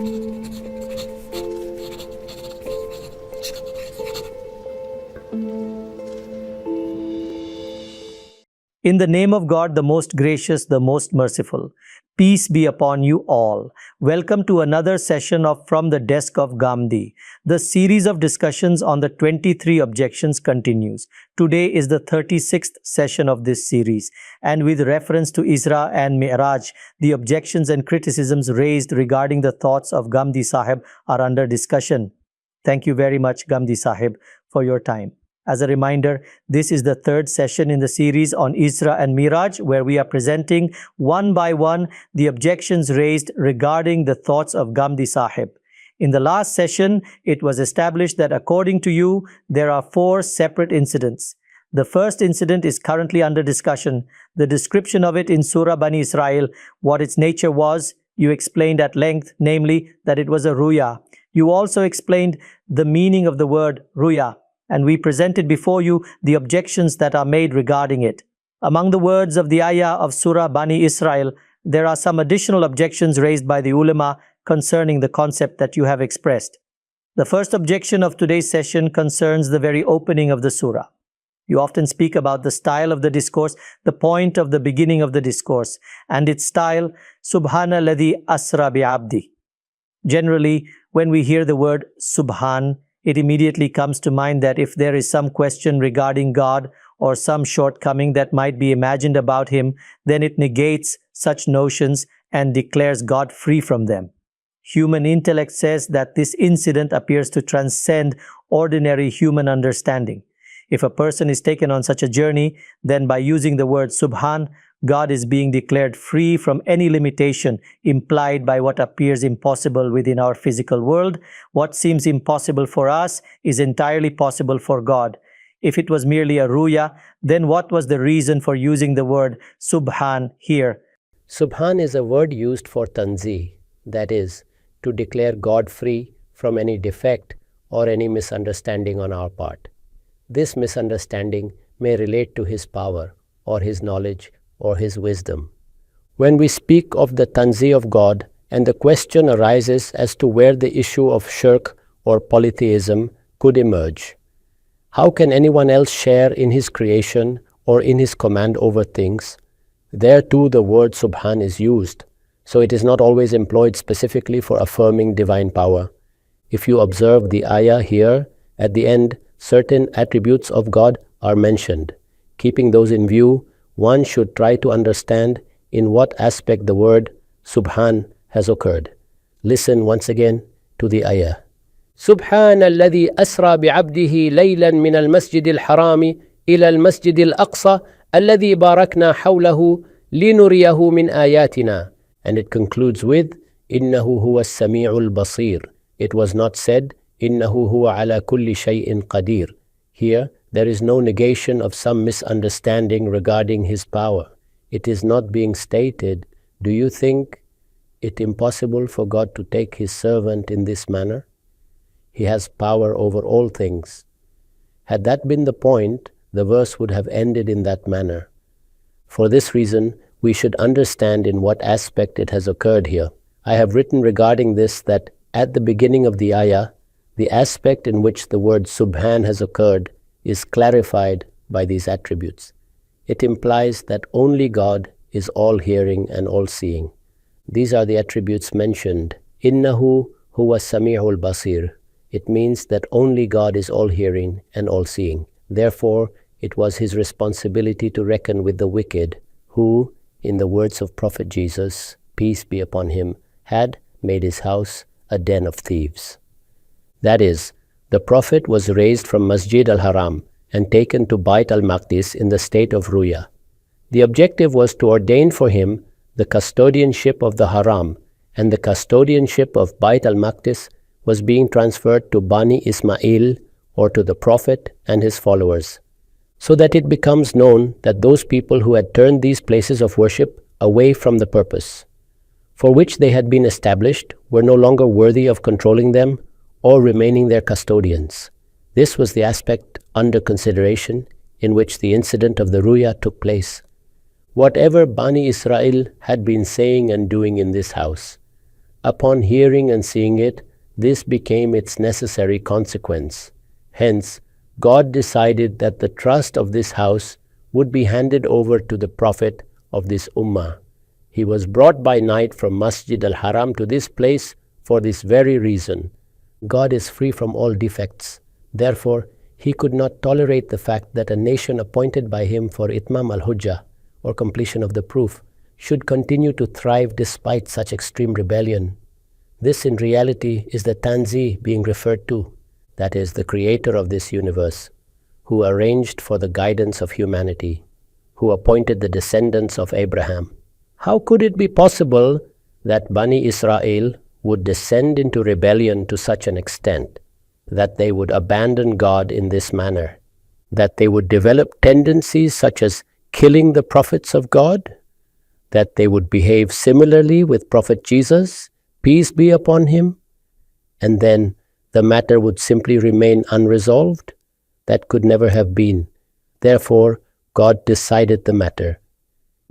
In the name of God, the most gracious, the most merciful, peace be upon you all. Welcome to another session of From the Desk of Ghamidi. The series of discussions on the 23 objections continues. Today is the 36th session of this series, and with reference to Isra and Mi'raj, the objections and criticisms raised regarding the thoughts of Ghamidi Sahib are under discussion. Thank you very much, Ghamidi Sahib, for your time. As a reminder, this is the third session in the series on Isra and Miraj, where we are presenting one by one the objections raised regarding the thoughts of Ghamidi Sahib. In the last session, it was established that according to you, there are 4 separate incidents. The first incident is currently under discussion. The description of it in Surah Bani Israel, what its nature was, you explained at length, namely that it was a ruya. You also explained the meaning of the word ruya, and we presented before you the objections that are made regarding it. Among the words of the ayah of Surah Bani Israel, there are some additional objections raised by the ulama concerning the concept that you have expressed. The first objection of today's session concerns the very opening of the surah. You often speak about the style of the discourse, the point of the beginning of the discourse, and its style, Subhana Ladhi Asra bi Abdi. Generally, when we hear the word Subhan, it immediately comes to mind that if there is some question regarding God or some shortcoming that might be imagined about Him, then it negates such notions and declares God free from them. Human intellect says that this incident appears to transcend ordinary human understanding. If a person is taken on such a journey, then by using the word Subhan, God is being declared free from any limitation implied by what appears impossible within our physical world. What seems impossible for us is entirely possible for God. If it was merely a ruya, then what was the reason for using the word Subhan here? Subhan is a word used for tanzih, that is, to declare God free from any defect or any misunderstanding on our part. This misunderstanding may relate to His power or His knowledge or His wisdom. When we speak of the tanzih of God, and the question arises as to where the issue of shirk or polytheism could emerge. How can anyone else share in His creation or in His command over things? There too the word Subhan is used, so it is not always employed specifically for affirming divine power. If you observe the ayah here, at the end, certain attributes of God are mentioned. Keeping those in view, one should try to understand in what aspect the word Subhan has occurred. Listen once again to the ayah. Subhana alladhi asra bi'abdihi laylan min al-masjid al-harami ila al-masjid al-aqsa alladhi barakna hawlahu linuriyahu min ayatina. And it concludes with innahu huwa as-sami'ul basir. It was not said innahu huwa ala kulli shay'in qadir. Here, there is no negation of some misunderstanding regarding His power. It is not being stated, do you think it impossible for God to take His servant in this manner? He has power over all things. Had that been the point, the verse would have ended in that manner. For this reason, we should understand in what aspect it has occurred here. I have written regarding this that at the beginning of the ayah, the aspect in which the word Subhan has occurred is clarified by these attributes. It implies that only God is all-hearing and all-seeing. These are the attributes mentioned. Innahu huwa sami'ul basir. It means that only God is all-hearing and all-seeing. Therefore, it was His responsibility to reckon with the wicked, who, in the words of Prophet Jesus, peace be upon him, had made His house a den of thieves. That is, the Prophet was raised from Masjid al-Haram and taken to Bayt al-Maqdis in the state of Ruya. The objective was to ordain for him the custodianship of the Haram, and the custodianship of Bayt al-Maqdis was being transferred to Bani Ismail, or to the Prophet and his followers, so that it becomes known that those people who had turned these places of worship away from the purpose for which they had been established were no longer worthy of controlling them or remaining their custodians. This was the aspect under consideration in which the incident of the Ruya took place. Whatever Bani Israel had been saying and doing in this house, Upon hearing and seeing it, this became its necessary consequence. Hence, God decided that the trust of this house would be handed over to the Prophet of this Ummah. He was brought by night from Masjid al-Haram to this place for this very reason. God is free from all defects. Therefore, He could not tolerate the fact that a nation appointed by Him for Itmam al-Hujjah, or completion of the proof, should continue to thrive despite such extreme rebellion. This in reality is the Tanzi being referred to, that is, the creator of this universe, who arranged for the guidance of humanity, who appointed the descendants of Abraham. How could it be possible that Bani Israel would descend into rebellion to such an extent that they would abandon God in this manner, that they would develop tendencies such as killing the prophets of God, that they would behave similarly with Prophet Jesus, peace be upon him, and then the matter would simply remain unresolved? That could never have been. Therefore, God decided the matter.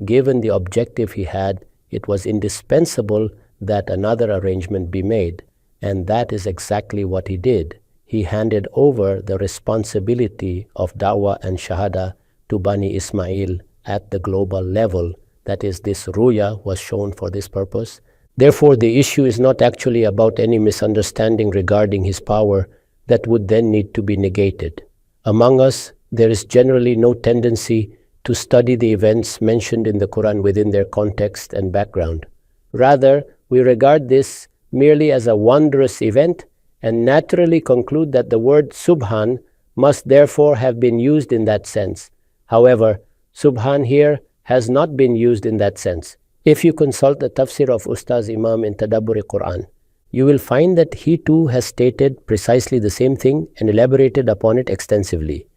Given the objective He had, it was indispensable that another arrangement be made, and that is exactly what He did. He handed over the responsibility of Dawah and Shahada to Bani Ismail at the global level. That is, this ruya was shown for this purpose. Therefore, the issue is not actually about any misunderstanding regarding His power that would then need to be negated. Among us, there is generally no tendency to study the events mentioned in the Quran within their context and background. Rather, we regard this merely as a wondrous event and naturally conclude that the word Subhan must therefore have been used in that sense. However, Subhan here has not been used in that sense. If you consult the tafsir of Ustaz Imam in Tadabbur Quran, you will find that he too has stated precisely the same thing and elaborated upon it extensively.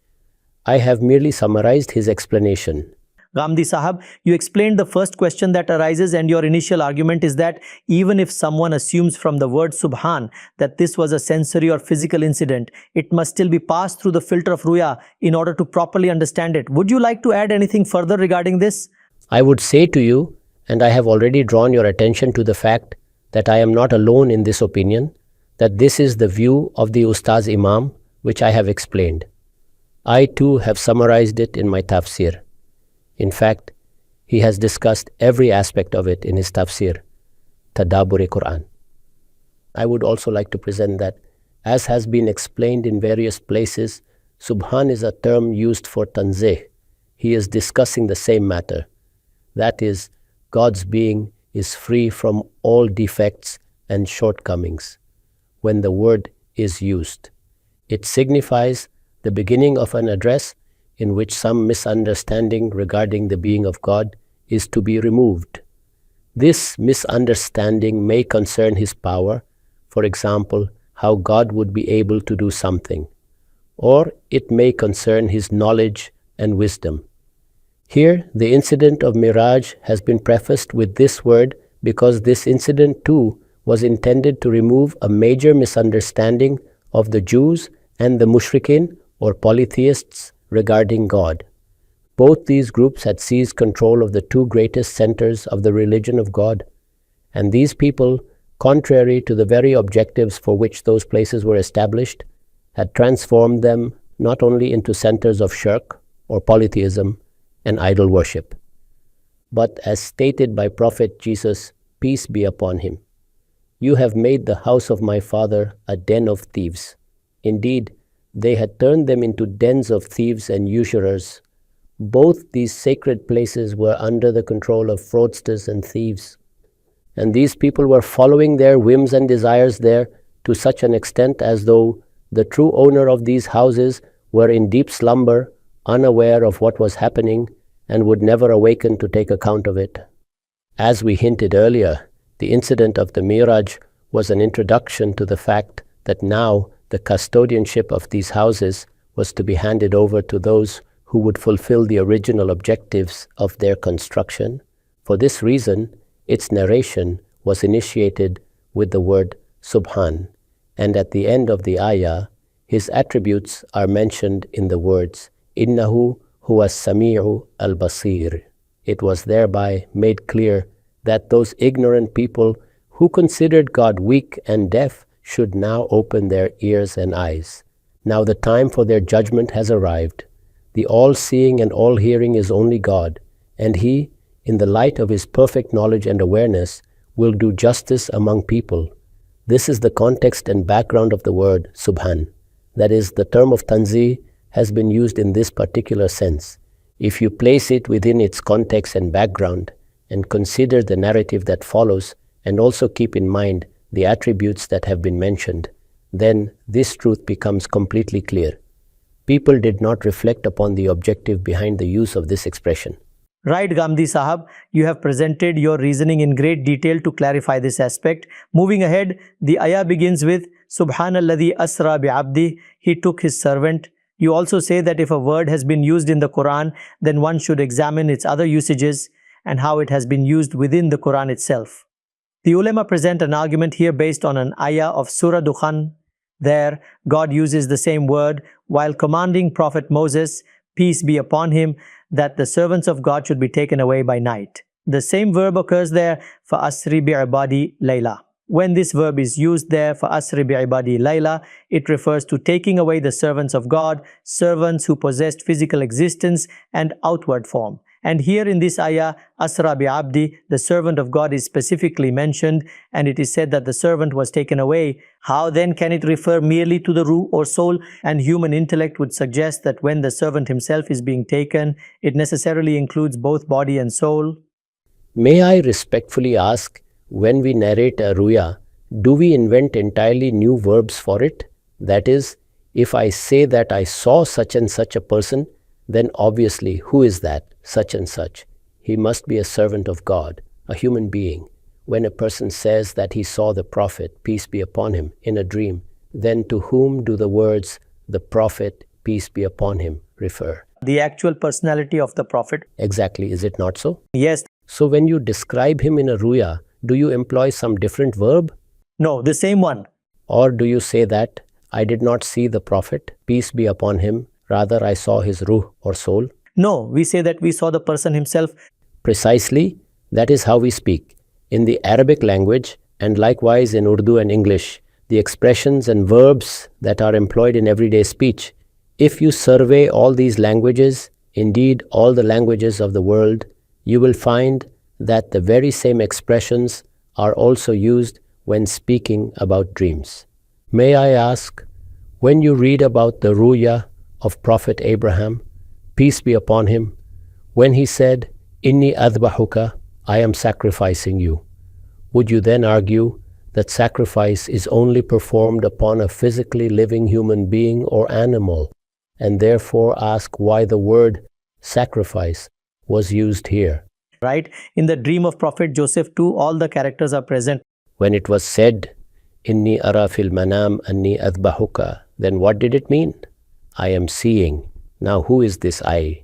I have merely summarized his explanation. Ghamidi Sahab, you explained the first question that arises, and your initial argument is that even if someone assumes from the word Subhan that this was a sensory or physical incident, it must still be passed through the filter of Ruya in order to properly understand it. Would you like to add anything further regarding this? I would say to you, and I have already drawn your attention to the fact that I am not alone in this opinion, that this is the view of the Ustaz Imam, which I have explained. I too have summarized it in my tafsir. In fact, he has discussed every aspect of it in his tafsir, Tadabbur Quran. I would also like to present that, as has been explained in various places, Subhan is a term used for tanzih. He is discussing the same matter. That is, God's being is free from all defects and shortcomings when the word is used. It signifies the beginning of an address in which some misunderstanding regarding the being of God is to be removed. This misunderstanding may concern His power, for example, how God would be able to do something, or it may concern His knowledge and wisdom. Here, the incident of Miraj has been prefaced with this word because this incident too was intended to remove a major misunderstanding of the Jews and the Mushrikin or polytheists regarding God. Both these groups had seized control of the two greatest centers of the religion of God, and these people, contrary to the very objectives for which those places were established, had transformed them not only into centers of shirk or polytheism and idol worship, but as stated by Prophet Jesus, peace be upon him, "You have made the house of my father a den of thieves." Indeed, they had turned them into dens of thieves and usurers. Both these sacred places were under the control of fraudsters and thieves, and these people were following their whims and desires there to such an extent as though the true owner of these houses were in deep slumber, unaware of what was happening, and would never awaken to take account of it. As we hinted earlier, the incident of the Miraj was an introduction to the fact that now the custodianship of these houses was to be handed over to those who would fulfill the original objectives of their construction. For this reason, its narration was initiated with the word Subhan, and at the end of the ayah, his attributes are mentioned in the words Innahu huwa sami'u al-basir. It was thereby made clear that those ignorant people who considered God weak and deaf should now open their ears and eyes. Now the time for their judgment has arrived. The all-seeing and all-hearing is only God, and He, in the light of His perfect knowledge and awareness, will do justice among people. This is the context and background of the word subhan. That is, the term of tanzih has been used in this particular sense. If you place it within its context and background, and consider the narrative that follows, and also keep in mind the attributes that have been mentioned, then this truth becomes completely clear. People did not reflect upon the objective behind the use of this expression. Right, Ghamidi Sahab, you have presented your reasoning in great detail to clarify this aspect. Moving ahead, the ayah begins with Subhanalladhi asra bi'abdi, He took His servant. You also say that if a word has been used in the Quran, then one should examine its other usages and how it has been used within the Quran itself. The ulama present an argument here based on an ayah of Surah Dukhan. There, God uses the same word while commanding Prophet Moses, peace be upon him, that the servants of God should be taken away by night. The same verb occurs there, فَأَسْرِ بِعِبَادِي لَيْلًا. When this verb is used there, فَأَسْرِ بِعِبَادِي لَيْلًا, it refers to taking away the servants of God, servants who possessed physical existence and outward form. And here in this ayah, Asra bi'abdi, the servant of God is specifically mentioned, and it is said that the servant was taken away. How then can it refer merely to the ruh or soul? And human intellect would suggest that when the servant himself is being taken, it necessarily includes both body and soul. May I respectfully ask, when we narrate a ruya, do we invent entirely new verbs for it? That is, if I say that I saw such and such a person, then obviously who is that? Such and such. He must be a servant of God, a human being. When a person says that he saw the Prophet, peace be upon him, in a dream, then to whom do the words, the Prophet, peace be upon him, refer? The actual personality of the Prophet. Exactly, is it not so? Yes. So when you describe him in a ruya, do you employ some different verb? No, the same one. Or do you say that, I did not see the Prophet, peace be upon him, rather I saw his ruh or soul? No, we say that we saw the person himself. Precisely, that is how we speak. In the Arabic language, and likewise in Urdu and English, the expressions and verbs that are employed in everyday speech, if you survey all these languages, indeed all the languages of the world, you will find that the very same expressions are also used when speaking about dreams. May I ask, when you read about the ruya of Prophet Abraham, peace be upon him, when he said, Inni adbahuka, I am sacrificing you, would you then argue that sacrifice is only performed upon a physically living human being or animal, and therefore ask why the word sacrifice was used here? Right? In the dream of Prophet Joseph too, all the characters are present. When it was said, Inni ara fil manam anni adbahuka, then what did it mean? I am seeing. Now who is this I?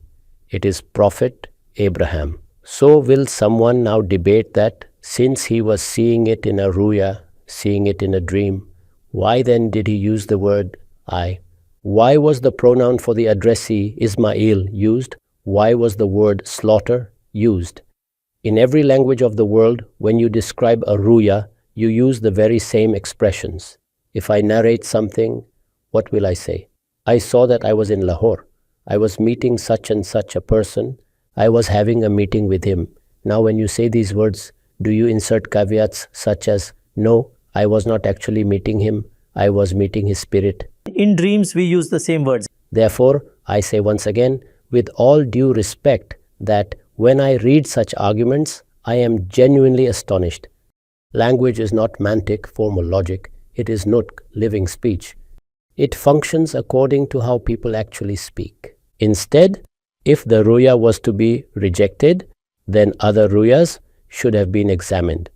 It is Prophet Abraham. So will someone now debate that since he was seeing it in a ruya, seeing it in a dream, why then did he use the word I? Why was the pronoun for the addressee Ismail used? Why was the word slaughter used? In every language of the world, when you describe a ruya, you use the very same expressions. If I narrate something, what will I say? I saw that I was in Lahore. I was meeting such and such a person. I was having a meeting with him. Now when you say these words, do you insert caveats such as, no, I was not actually meeting him, I was meeting his spirit? In dreams, we use the same words. Therefore, I say once again, with all due respect, that when I read such arguments, I am genuinely astonished. Language is not mantic, formal logic. It is nutq, living speech. It functions according to how people actually speak. Instead, if the ruya was to be rejected, then other ruyas should have been examined.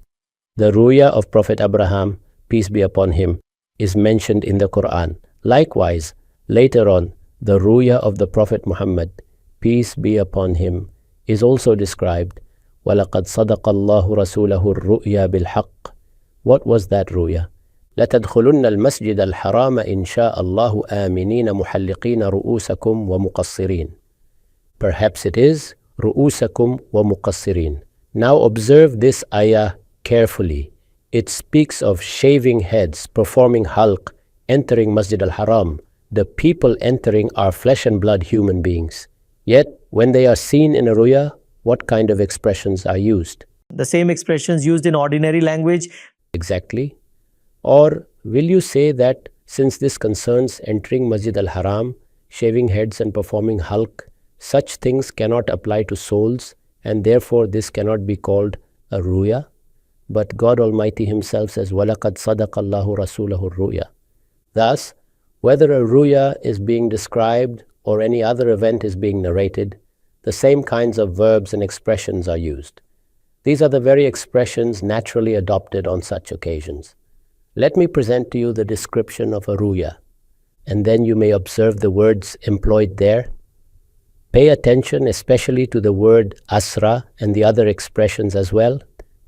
The ruya of Prophet Abraham, peace be upon him, is mentioned in the Quran. Likewise, later on, the ruya of the Prophet Muhammad, peace be upon him, is also described. وَلَقَدْ صَدَقَ اللَّهُ رَسُولَهُ الرُّؤْيَا بِالْحَقِّ. What was that ruya? لَتَدْخُلُنَّ الْمَسْجِدَ الْحَرَامَ إِنْ شَاءَ اللَّهُ آمِنِينَ مُحَلِّقِينَ رُؤُوسَكُمْ وَمُقَصِّرِينَ. Perhaps it is رُؤُوسَكُمْ وَمُقَصِّرِينَ. Now observe this ayah carefully. It speaks of shaving heads, performing halq, entering Masjid al-Haram. The people entering are flesh and blood human beings. Yet, when they are seen in a ruya, what kind of expressions are used? The same expressions used in ordinary language. Exactly. Or will you say that since this concerns entering Masjid al-Haram, shaving heads and performing halq, such things cannot apply to souls, and therefore this cannot be called a ruya? But God Almighty Himself says, وَلَقَدْ صَدَقَ اللَّهُ رَسُولَهُ الرُّؤْيَا. Thus, whether a ruya is being described or any other event is being narrated, the same kinds of verbs and expressions are used. These are the very expressions naturally adopted on such occasions. Let me present to you the description of a ruya, and then you may observe the words employed there. Pay attention especially to the word asra and the other expressions as well.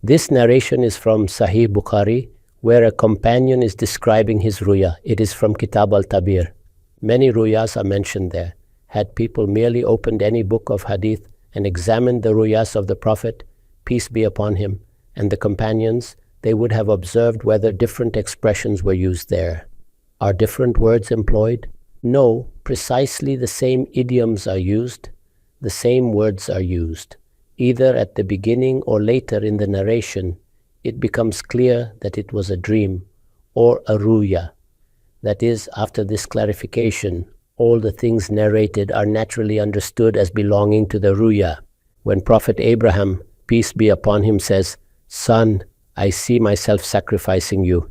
This narration is from Sahih Bukhari, where a companion is describing his ruya. It is from Kitab al-Tabir. Many ruyas are mentioned there. Had people merely opened any book of hadith and examined the ruyas of the Prophet, peace be upon him, and the companions, they would have observed whether different expressions were used there. Are different words employed? No, precisely the same idioms are used, the same words are used. Either at the beginning or later in the narration, it becomes clear that it was a dream or a ruya. That is, after this clarification, all the things narrated are naturally understood as belonging to the ruya. When Prophet Abraham, peace be upon him, says, "Son, I see myself sacrificing you,"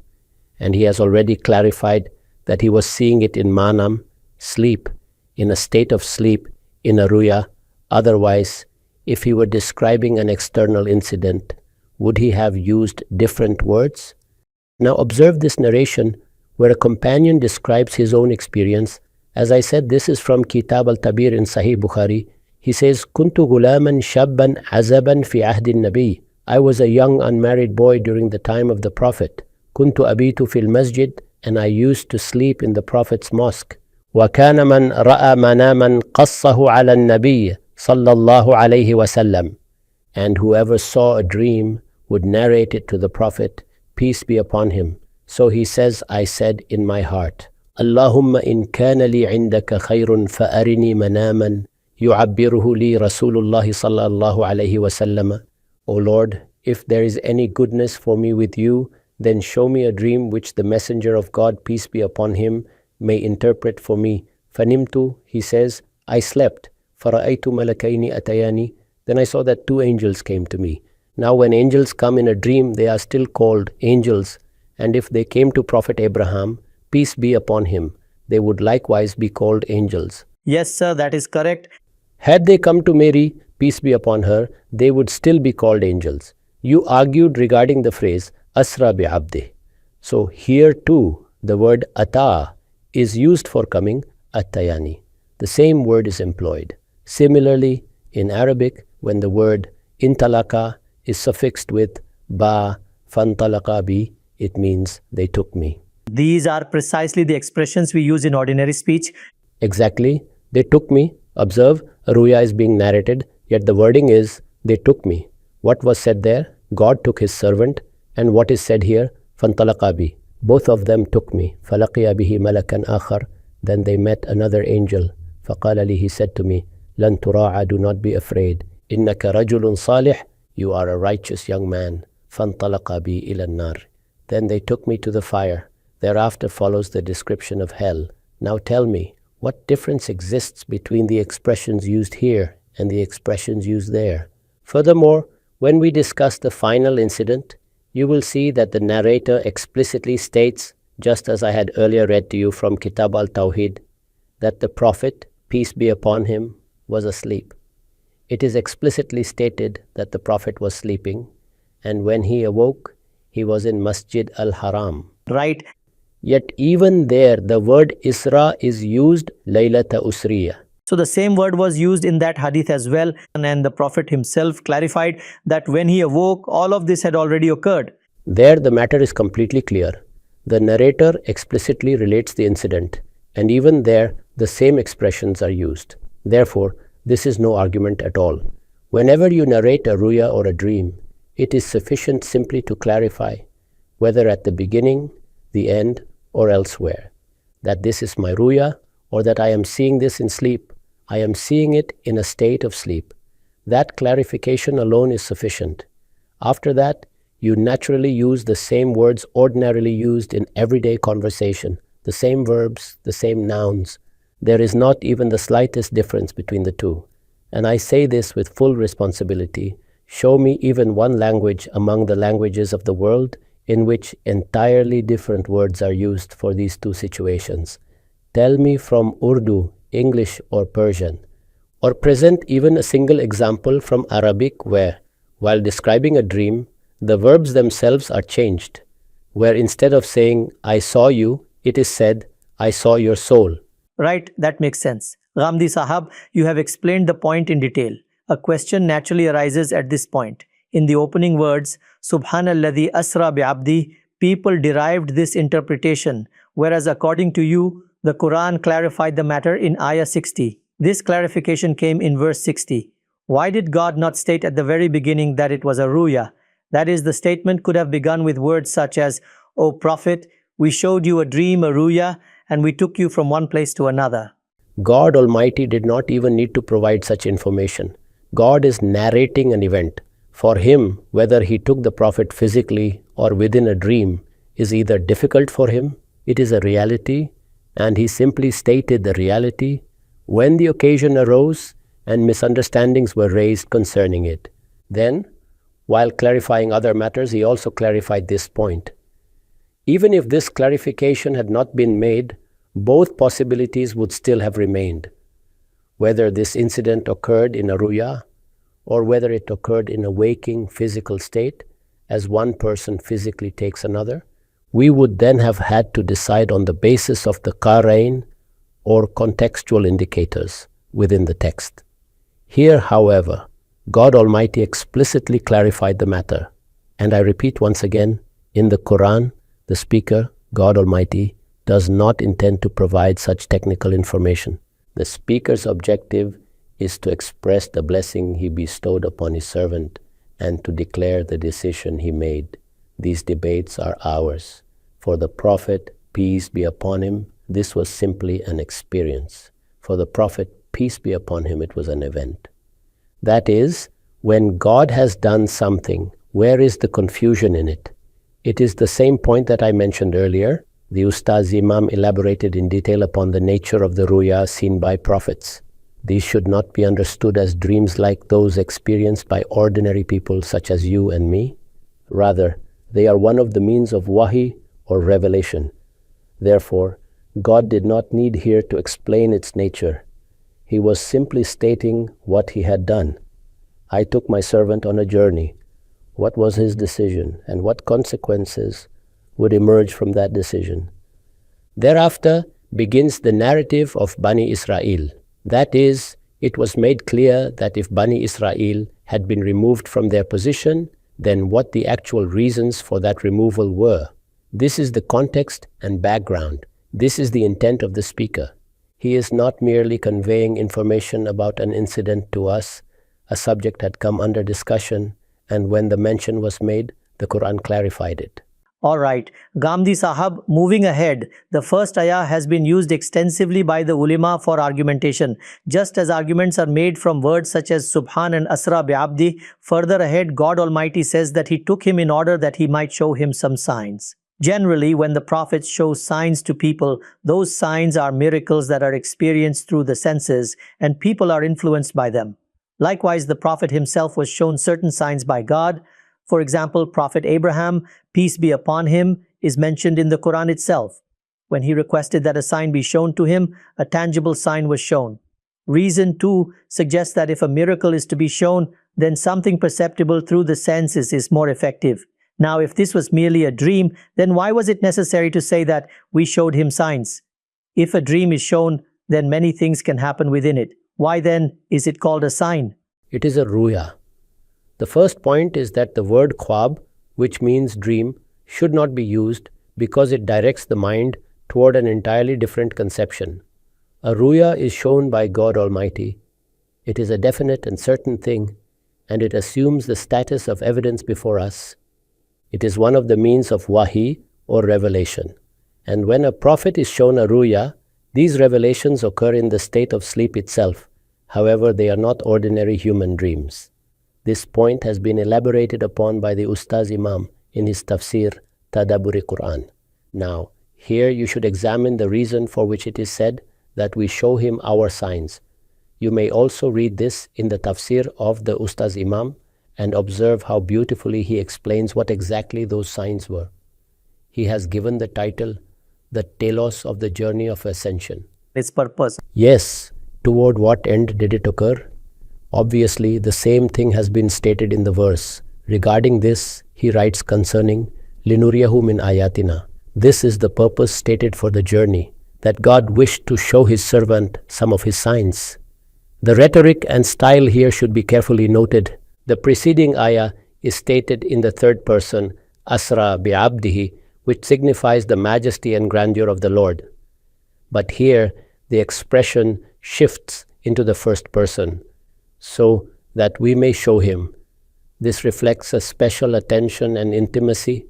and he has already clarified that he was seeing it in manam, sleep, in a state of sleep, in a ruya. Otherwise, if he were describing an external incident, would he have used different words? Now observe this narration where a companion describes his own experience. As I said, this is from Kitab al-Tabir in Sahih Bukhari. He says, "Kuntu gulaman shabban azaban fi ahdin nabi." I was a young unmarried boy during the time of the Prophet. Kuntu abitu fil masjid, and I used to sleep in the Prophet's mosque. وَكَانَ مَنْ رَأَى مَنَامًا قَصَّهُ عَلَى النَّبِيِّ صَلَّى اللَّهُ عَلَيْهِ وَسَلَّمَ. And whoever saw a dream would narrate it to the Prophet, peace be upon him. So he says, I said in my heart, Allahumma in kana li indaka khayrun fa'arini manaman yu'abbiruhu li Rasulullah sallallahu alayhi wa sallam. O Lord, if there is any goodness for me with you, then show me a dream which the Messenger of God, peace be upon him, may interpret for me. Fanimtu, he says, I slept. Fara'aytu malakaini atayani. Then I saw that two angels came to me. Now when angels come in a dream, they are still called angels. And if they came to Prophet Abraham, peace be upon him, they would likewise be called angels. Yes, sir, that is correct. Had they come to Mary, peace be upon her, they would still be called angels. You argued regarding the phrase, Asra bi abdi. So here too, the word ata is used for coming atayani. The same word is employed. Similarly, in Arabic, when the word intalaka is suffixed with ba, fantalaka bi, it means they took me. These are precisely the expressions we use in ordinary speech. Exactly. They took me. Observe, a ruya is being narrated, yet the wording is, they took me. What was said there? God took his servant. And what is said here? Fantalaka bi. Both of them took me. Falaqiya bihi malakan akhar. Then they met another angel. Faqala li, he said to me, Lan tura'a, do not be afraid. Innaka rajulun salih, you are a righteous young man. Fantalaqa bi ila nar. Then they took me to the fire. Thereafter follows the description of hell. Now tell me, what difference exists between the expressions used here and the expressions used there? Furthermore, when we discuss the final incident, you will see that the narrator explicitly states, just as I had earlier read to you from Kitab al-Tawhid, that the Prophet, peace be upon him, was asleep. It is explicitly stated that the Prophet was sleeping, and when he awoke, he was in Masjid al-Haram. Right. Yet even there, the word Isra is used, Laylata Usriya. So the same word was used in that hadith as well, and the Prophet himself clarified that when he awoke, all of this had already occurred. There the matter is completely clear. The narrator explicitly relates the incident, and even there the same expressions are used. Therefore, this is no argument at all. Whenever you narrate a ruya or a dream, it is sufficient simply to clarify whether at the beginning, the end, or elsewhere. That this is my ruya, or that I am seeing this in sleep. I am seeing it in a state of sleep. That clarification alone is sufficient. After that, you naturally use the same words ordinarily used in everyday conversation, the same verbs, the same nouns. There is not even the slightest difference between the two. And I say this with full responsibility. Show me even one language among the languages of the world in which entirely different words are used for these two situations. Tell me from Urdu, English, or Persian. Or present even a single example from Arabic where, while describing a dream, the verbs themselves are changed, where instead of saying, I saw you, it is said, I saw your soul. Right, that makes sense. Ghamidi Sahab, you have explained the point in detail. A question naturally arises at this point. In the opening words, Subhanalladhi asra bi'abdi, people derived this interpretation, whereas according to you, the Quran clarified the matter in Ayah 60. This clarification came in verse 60. Why did God not state at the very beginning that it was a ruya? That is, the statement could have begun with words such as, O Prophet, we showed you a dream, a ruya, and we took you from one place to another. God Almighty did not even need to provide such information. God is narrating an event. For him, whether he took the Prophet physically or within a dream is either difficult for him, it is a reality, and he simply stated the reality when the occasion arose and misunderstandings were raised concerning it. Then, while clarifying other matters, he also clarified this point. Even if this clarification had not been made, both possibilities would still have remained. Whether this incident occurred in a ruya or whether it occurred in a waking physical state, as one person physically takes another, we would then have had to decide on the basis of the qarain or contextual indicators within the text. Here, however, God Almighty explicitly clarified the matter. And I repeat once again, in the Quran, the speaker, God Almighty, does not intend to provide such technical information. The speaker's objective is to express the blessing he bestowed upon his servant and to declare the decision he made. These debates are ours. For the Prophet, peace be upon him, this was simply an experience. For the Prophet, peace be upon him, it was an event. That is, when God has done something, where is the confusion in it? It is the same point that I mentioned earlier. The Ustaz Imam elaborated in detail upon the nature of the ruya seen by prophets. These should not be understood as dreams like those experienced by ordinary people such as you and me. Rather, they are one of the means of wahi or revelation. Therefore, God did not need here to explain its nature. He was simply stating what he had done. I took my servant on a journey. What was his decision and what consequences would emerge from that decision? Thereafter begins the narrative of Bani Israel. That is, it was made clear that if Bani Israel had been removed from their position, then what the actual reasons for that removal were. This is the context and background. This is the intent of the speaker. He is not merely conveying information about an incident to us. A subject had come under discussion, and when the mention was made, the Quran clarified it. Alright, Ghamidi Sahab, moving ahead, the first ayah has been used extensively by the ulama for argumentation. Just as arguments are made from words such as Subhan and Asra bi'abdi, further ahead God Almighty says that He took him in order that He might show him some signs. Generally, when the prophets show signs to people, those signs are miracles that are experienced through the senses, and people are influenced by them. Likewise, the Prophet himself was shown certain signs by God. For example, Prophet Abraham, peace be upon him, is mentioned in the Quran itself. When he requested that a sign be shown to him, a tangible sign was shown. Reason 2 suggests that if a miracle is to be shown, then something perceptible through the senses is more effective. Now, if this was merely a dream, then why was it necessary to say that we showed him signs? If a dream is shown, then many things can happen within it. Why then is it called a sign? It is a ruya. The first point is that the word khwab, which means dream, should not be used because it directs the mind toward an entirely different conception. A ruya is shown by God Almighty. It is a definite and certain thing, and it assumes the status of evidence before us. It is one of the means of wahi or revelation. And when a prophet is shown a ruya, these revelations occur in the state of sleep itself. However, they are not ordinary human dreams. This point has been elaborated upon by the Ustaz Imam in his tafsir Tadabburi Quran. Now, here you should examine the reason for which it is said that we show him our signs. You may also read this in the tafsir of the Ustaz Imam and observe how beautifully he explains what exactly those signs were. He has given the title, The Telos of the Journey of Ascension. Its purpose. Yes, toward what end did it occur? Obviously, the same thing has been stated in the verse. Regarding this, he writes concerning Linuriyahu min ayatina. This is the purpose stated for the journey, that God wished to show his servant some of his signs. The rhetoric and style here should be carefully noted. The preceding ayah is stated in the third person, Asra bi'abdihi, which signifies the majesty and grandeur of the Lord. But here, the expression shifts into the first person, so that we may show him. This reflects a special attention and intimacy.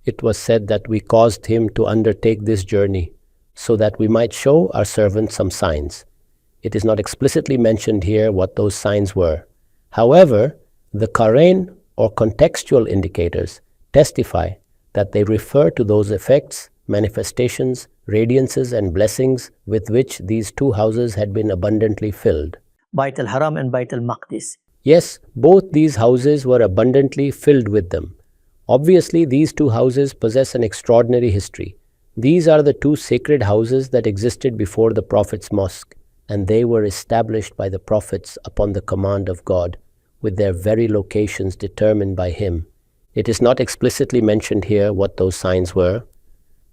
It was said that we caused him to undertake this journey, so that we might show our servant some signs. It is not explicitly mentioned here what those signs were. However, the Qarain or contextual indicators testify that they refer to those effects, manifestations, radiances and blessings with which these two houses had been abundantly filled. Bait al-Haram and Bait al-Maqdis. Yes, both these houses were abundantly filled with them. Obviously, these two houses possess an extraordinary history. These are the two sacred houses that existed before the Prophet's mosque, and they were established by the Prophets upon the command of God, with their very locations determined by him. It is not explicitly mentioned here what those signs were.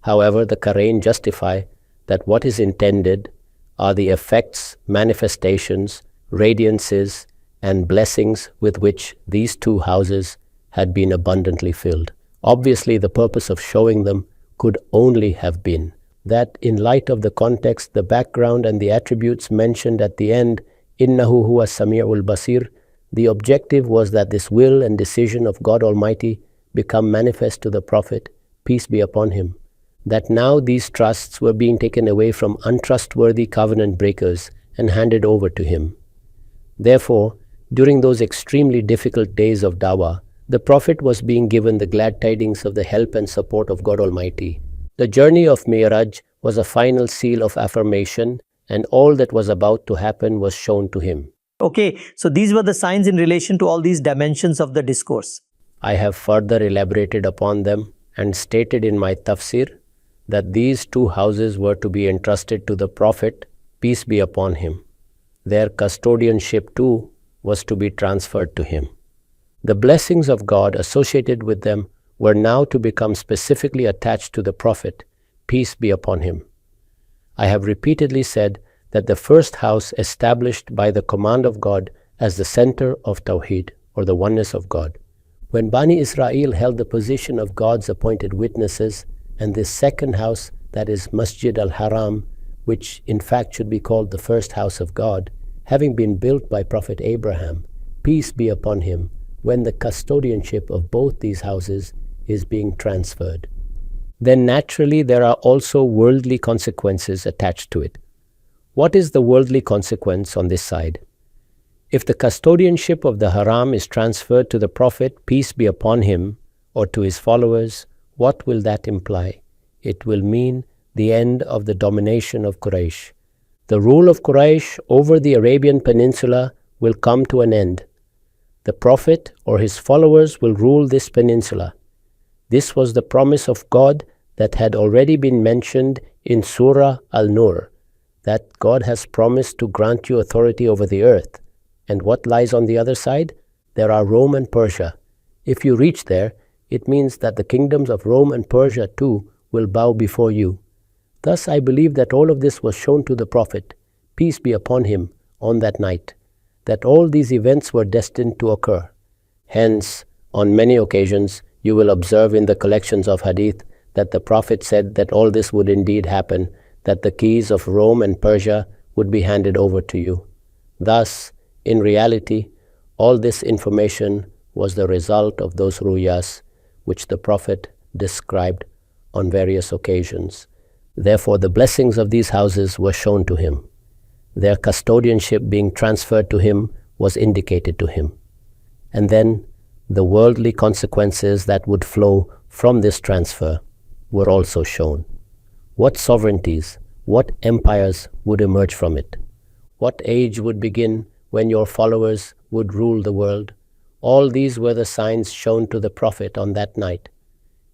However, the Qarain justify that what is intended are the effects, manifestations, radiances, and blessings with which these two houses had been abundantly filled. Obviously, the purpose of showing them could only have been that in light of the context, the background, and the attributes mentioned at the end, Innahu huwa sami'ul basir, the objective was that this will and decision of God Almighty become manifest to the Prophet, peace be upon him, that now these trusts were being taken away from untrustworthy covenant breakers and handed over to him. Therefore, during those extremely difficult days of Dawah, the Prophet was being given the glad tidings of the help and support of God Almighty. The journey of Mi'raj was a final seal of affirmation, and all that was about to happen was shown to him. Okay, so these were the signs in relation to all these dimensions of the discourse. I have further elaborated upon them and stated in my tafsir that these two houses were to be entrusted to the Prophet, peace be upon him. Their custodianship too was to be transferred to him. The blessings of God associated with them were now to become specifically attached to the Prophet, peace be upon him. I have repeatedly said that the first house established by the command of God as the center of Tawheed, or the oneness of God. When Bani Israel held the position of God's appointed witnesses, and this second house, that is Masjid al-Haram, which in fact should be called the first house of God, having been built by Prophet Abraham, peace be upon him, when the custodianship of both these houses is being transferred, then naturally there are also worldly consequences attached to it. What is the worldly consequence on this side? If the custodianship of the Haram is transferred to the Prophet, peace be upon him, or to his followers, what will that imply? It will mean the end of the domination of Quraysh. The rule of Quraysh over the Arabian Peninsula will come to an end. The Prophet or his followers will rule this peninsula. This was the promise of God that had already been mentioned in Surah Al-Nur, that God has promised to grant you authority over the earth. And what lies on the other side? There are Rome and Persia. If you reach there, it means that the kingdoms of Rome and Persia too will bow before you. Thus I believe that all of this was shown to the Prophet, peace be upon him, on that night, that all these events were destined to occur. Hence, on many occasions, you will observe in the collections of hadith that the Prophet said that all this would indeed happen, that the keys of Rome and Persia would be handed over to you. Thus, in reality, all this information was the result of those ruyas, which the Prophet described on various occasions. Therefore, the blessings of these houses were shown to him. Their custodianship being transferred to him was indicated to him. And then the worldly consequences that would flow from this transfer were also shown. What sovereignties, what empires would emerge from it? What age would begin when your followers would rule the world? All these were the signs shown to the Prophet on that night.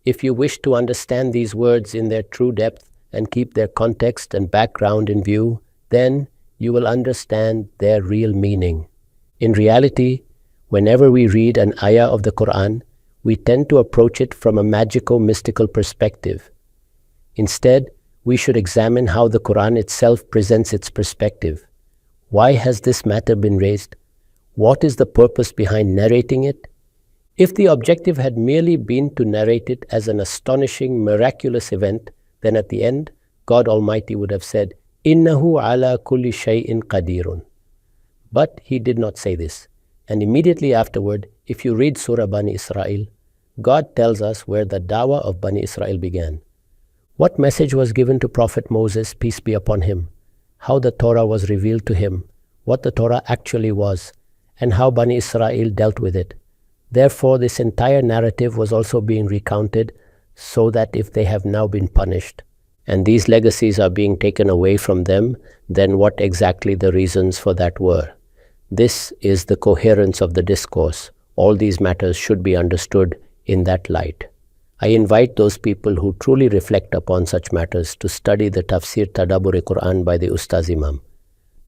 If you wish to understand these words in their true depth and keep their context and background in view, then you will understand their real meaning. In reality, whenever we read an ayah of the Quran, we tend to approach it from a magico-mystical perspective. Instead, we should examine how the Quran itself presents its perspective. Why has this matter been raised? What is the purpose behind narrating it? If the objective had merely been to narrate it as an astonishing, miraculous event, then at the end, God Almighty would have said, "Innahu ala kulli shay'in qadirun." But He did not say this. And immediately afterward, if you read Surah Bani Israel, God tells us where the dawah of Bani Israel began. What message was given to Prophet Moses, peace be upon him, how the Torah was revealed to him, what the Torah actually was, and how Bani Israel dealt with it. Therefore, this entire narrative was also being recounted so that if they have now been punished, and these legacies are being taken away from them, then what exactly the reasons for that were. This is the coherence of the discourse. All these matters should be understood in that light. I invite those people who truly reflect upon such matters to study the Tafsir Tadabbur-e-Quran by the Ustaz Imam.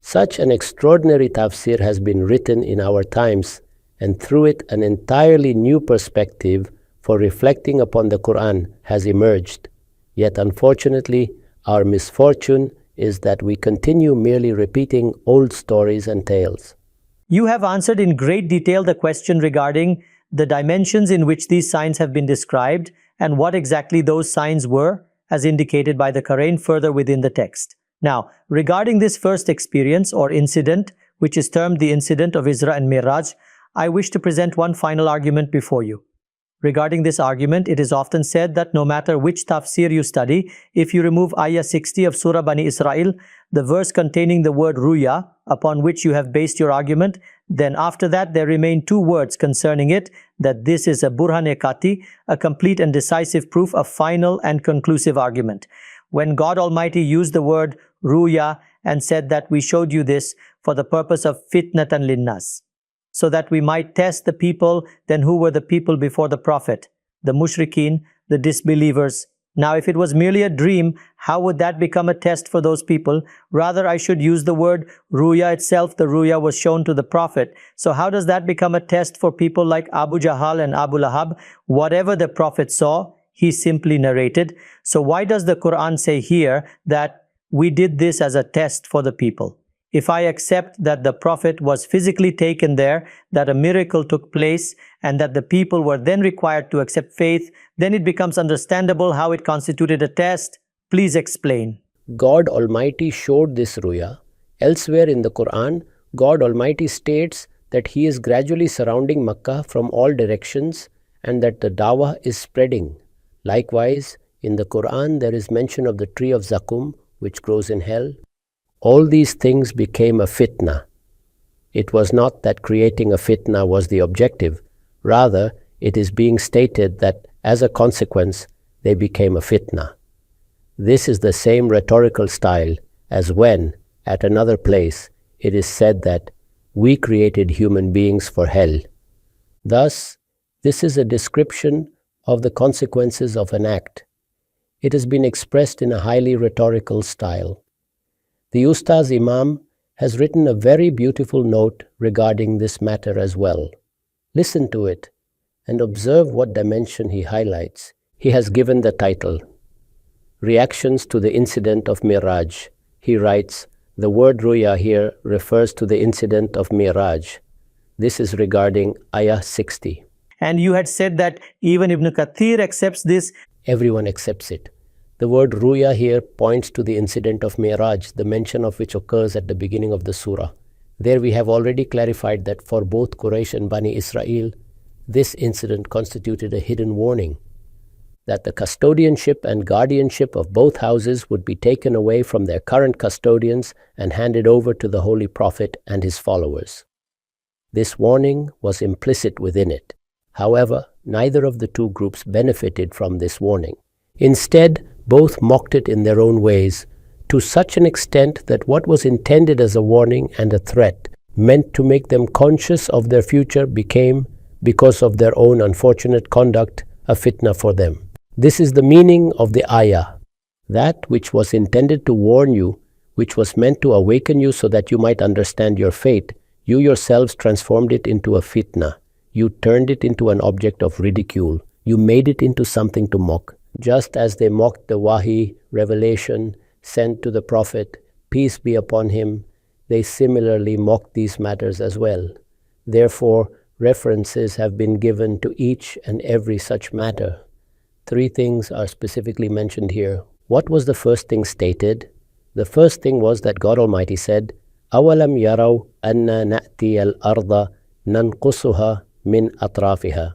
Such an extraordinary tafsir has been written in our times, and through it an entirely new perspective for reflecting upon the Quran has emerged. Yet unfortunately, our misfortune is that we continue merely repeating old stories and tales. You have answered in great detail the question regarding the dimensions in which these signs have been described and what exactly those signs were, as indicated by the Quran further within the text. Now, regarding this first experience or incident, which is termed the incident of Isra and Miraj, I wish to present one final argument before you. Regarding this argument, it is often said that no matter which tafsir you study, if you remove ayah 60 of Surah Bani Israel, the verse containing the word ruya, upon which you have based your argument, then after that there remain two words concerning it, that this is a burhan-e-kati, a complete and decisive proof, a final and conclusive argument. When God Almighty used the word ruya and said that we showed you this for the purpose of fitnatan linnas, so that we might test the people, then who were the people before the Prophet? The mushrikeen, the disbelievers. Now, if it was merely a dream, how would that become a test for those people? Rather, I should use the word ruya itself. The ruya was shown to the Prophet. So how does that become a test for people like Abu Jahal and Abu Lahab? Whatever the Prophet saw, he simply narrated. So why does the Quran say here that we did this as a test for the people? If I accept that the Prophet was physically taken there, that a miracle took place, and that the people were then required to accept faith, then it becomes understandable how it constituted a test. Please explain. God Almighty showed this ruya. Elsewhere in the Quran, God Almighty states that He is gradually surrounding Makkah from all directions and that the dawah is spreading. Likewise, in the Quran there is mention of the tree of Zakum, which grows in hell. All these things became a fitna. It was not that creating a fitna was the objective. Rather, it is being stated that as a consequence, they became a fitna. This is the same rhetorical style as when, at another place, it is said that we created human beings for hell. Thus, this is a description of the consequences of an act. It has been expressed in a highly rhetorical style. The Ustaz Imam has written a very beautiful note regarding this matter as well. Listen to it and observe what dimension he highlights. He has given the title, Reactions to the Incident of Miraj. He writes, the word ruya here refers to the incident of Miraj. This is regarding ayah 60. And you had said that even Ibn Kathir accepts this. Everyone accepts it. The word ruya here points to the incident of Miraj, the mention of which occurs at the beginning of the surah. There we have already clarified that for both Quraysh and Bani Israel, This incident constituted a hidden warning that the custodianship and guardianship of both houses would be taken away from their current custodians and handed over to the Holy Prophet and his followers. This warning was implicit within it. However, neither of the two groups benefited from this warning. Instead, both mocked it in their own ways, to such an extent that what was intended as a warning and a threat, meant to make them conscious of their future, became, because of their own unfortunate conduct, a fitna for them. This is the meaning of the ayah. That which was intended to warn you, which was meant to awaken you so that you might understand your fate, you yourselves transformed it into a fitna. You turned it into an object of ridicule. You made it into something to mock. Just as they mocked the wahi, revelation, sent to the Prophet, peace be upon him, they similarly mocked these matters as well. Therefore, references have been given to each and every such matter. 3 things are specifically mentioned here. What was the first thing stated? The first thing was that God Almighty said, أَوَلَمْ يَرَوْا أَنَّا نَأْتِيَ الْأَرْضَ نَنْقُصُهَا مِنْ أَطْرَافِهَا.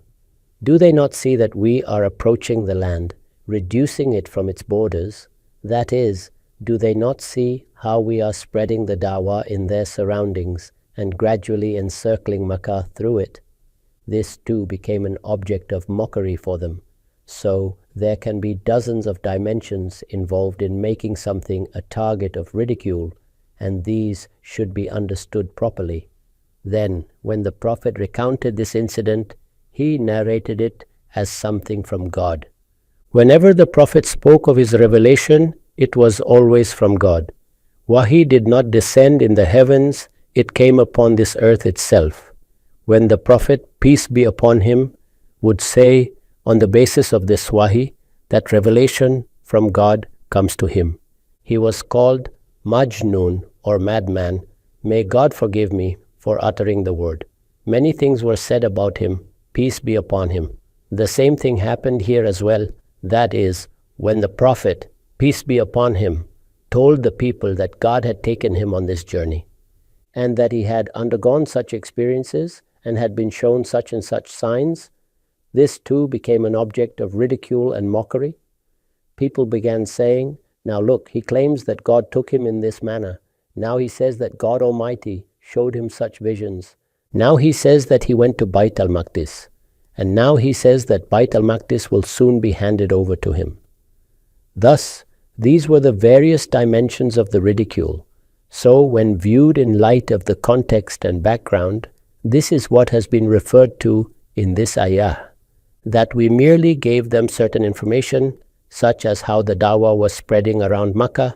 Do they not see that we are approaching the land, reducing it from its borders? That is, do they not see how we are spreading the da'wah in their surroundings and gradually encircling Makkah through it? This too became an object of mockery for them. So there can be dozens of dimensions involved in making something a target of ridicule, and these should be understood properly. Then, when the Prophet recounted this incident, he narrated it as something from God. Whenever the Prophet spoke of his revelation, it was always from God. Wahi did not descend in the heavens, it came upon this earth itself. When the Prophet, peace be upon him, would say, on the basis of this wahi, that revelation from God comes to him, he was called Majnun or madman. May God forgive me for uttering the word. Many things were said about him, peace be upon him. The same thing happened here as well. That is, when the Prophet, peace be upon him, told the people that God had taken him on this journey, and that he had undergone such experiences and had been shown such and such signs, this too became an object of ridicule and mockery. People began saying, now look, he claims that God took him in this manner. Now he says that God Almighty showed him such visions. Now he says that he went to Bayt al-Maqdis. And now he says that Bayt al-Maqdis will soon be handed over to him. Thus, these were the various dimensions of the ridicule. So, when viewed in light of the context and background, this is what has been referred to in this ayah, that we merely gave them certain information, such as how the dawah was spreading around Makkah.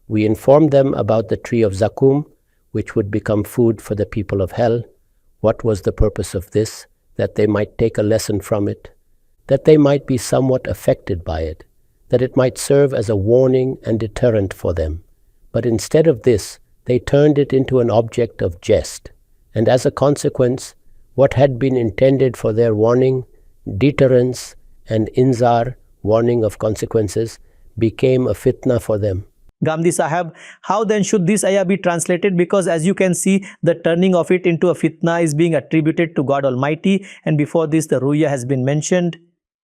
We informed them about the tree of Zakum, which would become food for the people of hell. What was the purpose of this? That they might take a lesson from it, that they might be somewhat affected by it, that it might serve as a warning and deterrent for them. But instead of this, they turned it into an object of jest, and as a consequence, what had been intended for their warning, deterrence, and inzar, warning of consequences, became a fitna for them. Ghamidi Sahab, how then should this ayah be translated? Because as you can see, the turning of it into a fitna is being attributed to God Almighty, and before this the ruya has been mentioned.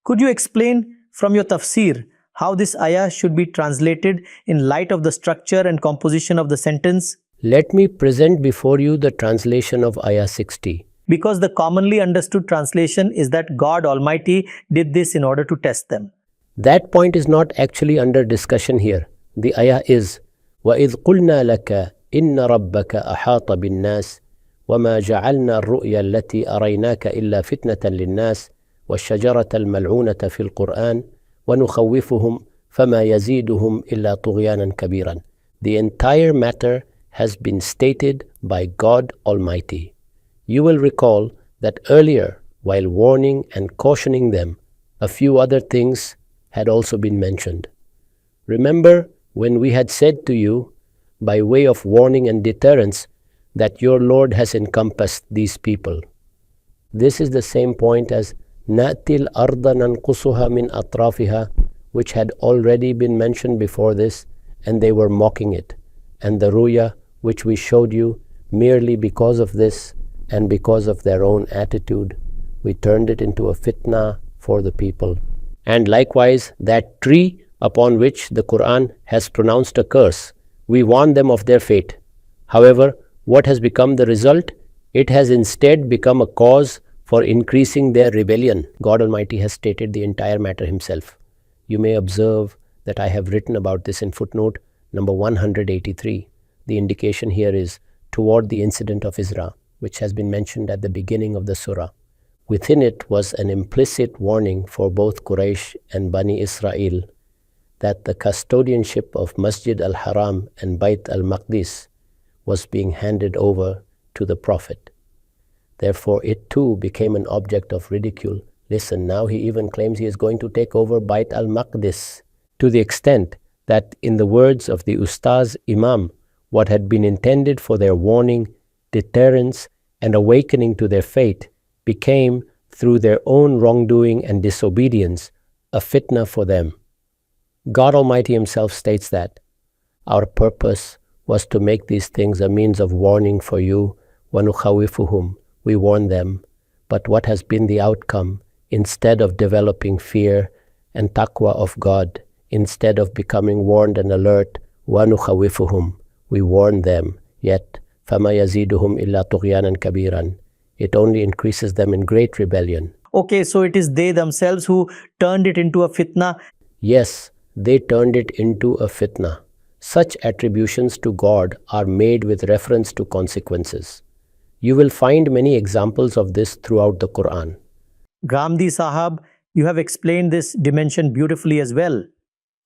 Could you explain from your tafsir how this ayah should be translated in light of the structure and composition of the sentence? Let me present before you the translation of ayah 60. Because the commonly understood translation is that God Almighty did this in order to test them. That point is not actually under discussion here. The ayah is, وَإِذْ قُلْنَا لَكَ إِنَّ رَبَّكَ أَحَاطَ بِالنَّاسِ وَمَا جَعَلْنَا الرُّؤْيَا الَّتِي أَرَيْنَاكَ إِلَّا فِتْنَةً لِلنَّاسِ وَالشَّجَرَةَ الْمَلْعُونَةَ فِي الْقُرْآنِ وَنُخَوِّفُهُمْ فَمَا يَزِيدُهُمْ إِلَّا طُغْيَانًا كَبِيرًا. The entire matter has been stated by God Almighty. You will recall that earlier, while warning and cautioning them, a few other things had also been mentioned. Remember when we had said to you, by way of warning and deterrence, that your Lord has encompassed these people. This is the same point as نَأْتِي الْأَرْضَ نَنْقُصُهَا مِنْ أَطْرَافِهَا, which had already been mentioned before this, and they were mocking it. And the ruya, which we showed you, merely because of this and because of their own attitude, we turned it into a fitna for the people. And likewise, that tree upon which the Quran has pronounced a curse, we warned them of their fate. However, what has become the result? It has instead become a cause for increasing their rebellion. God Almighty has stated the entire matter himself. You may observe that I have written about this in footnote number 183. The indication here is toward the incident of Isra, which has been mentioned at the beginning of the surah. Within it was an implicit warning for both Quraysh and Bani Israel that the custodianship of Masjid al-Haram and Bayt al-Maqdis was being handed over to the Prophet. Therefore, it too became an object of ridicule. Listen, now he even claims he is going to take over Bayt al-Maqdis, to the extent that, in the words of the Ustaz Imam, what had been intended for their warning, deterrence, and awakening to their fate became, through their own wrongdoing and disobedience, a fitna for them. God Almighty himself states that our purpose was to make these things a means of warning for you. وَنُخَوِّفُهُمْ, we warn them. But what has been the outcome? Instead of developing fear and taqwa of God, instead of becoming warned and alert, وَنُخَوِّفُهُمْ, we warn them. Yet, فَمَا يَزِيدُهُمْ إِلَّا طُغْيَانًا كَبِيرًا, it only increases them in great rebellion. Okay, so it is they themselves who turned it into a fitna? Yes, they turned it into a fitna. Such attributions to God are made with reference to consequences. You will find many examples of this throughout the Quran. Ghamidi Sahab, you have explained this dimension beautifully as well.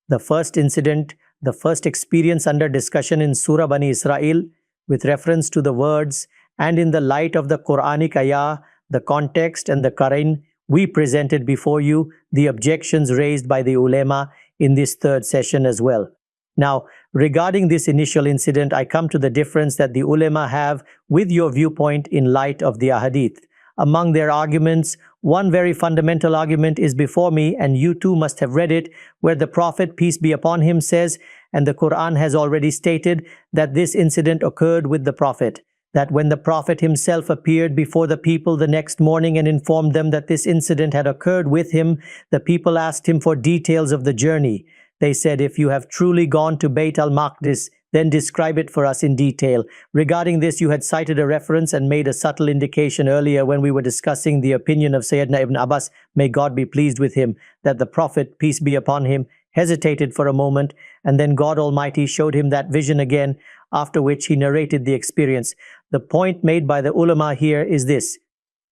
The first incident, the first experience under discussion in Surah Bani Israel, with reference to the words and in the light of the Quranic ayah, the context and the Qarain, we presented before you the objections raised by the ulema in this third session as well. Now, regarding this initial incident, I come to the difference that the ulema have with your viewpoint in light of the ahadith. Among their arguments, one very fundamental argument is before me, and you too must have read it, where the Prophet, peace be upon him, says, and the Quran has already stated, that this incident occurred with the Prophet. That when the Prophet himself appeared before the people the next morning and informed them that this incident had occurred with him, the people asked him for details of the journey. They said, if you have truly gone to Bayt al-Maqdis, then describe it for us in detail. Regarding this, you had cited a reference and made a subtle indication earlier when we were discussing the opinion of Sayyidina Ibn Abbas, may God be pleased with him, that the Prophet, peace be upon him, hesitated for a moment, and then God Almighty showed him that vision again, after which he narrated the experience. The point made by the ulama here is this: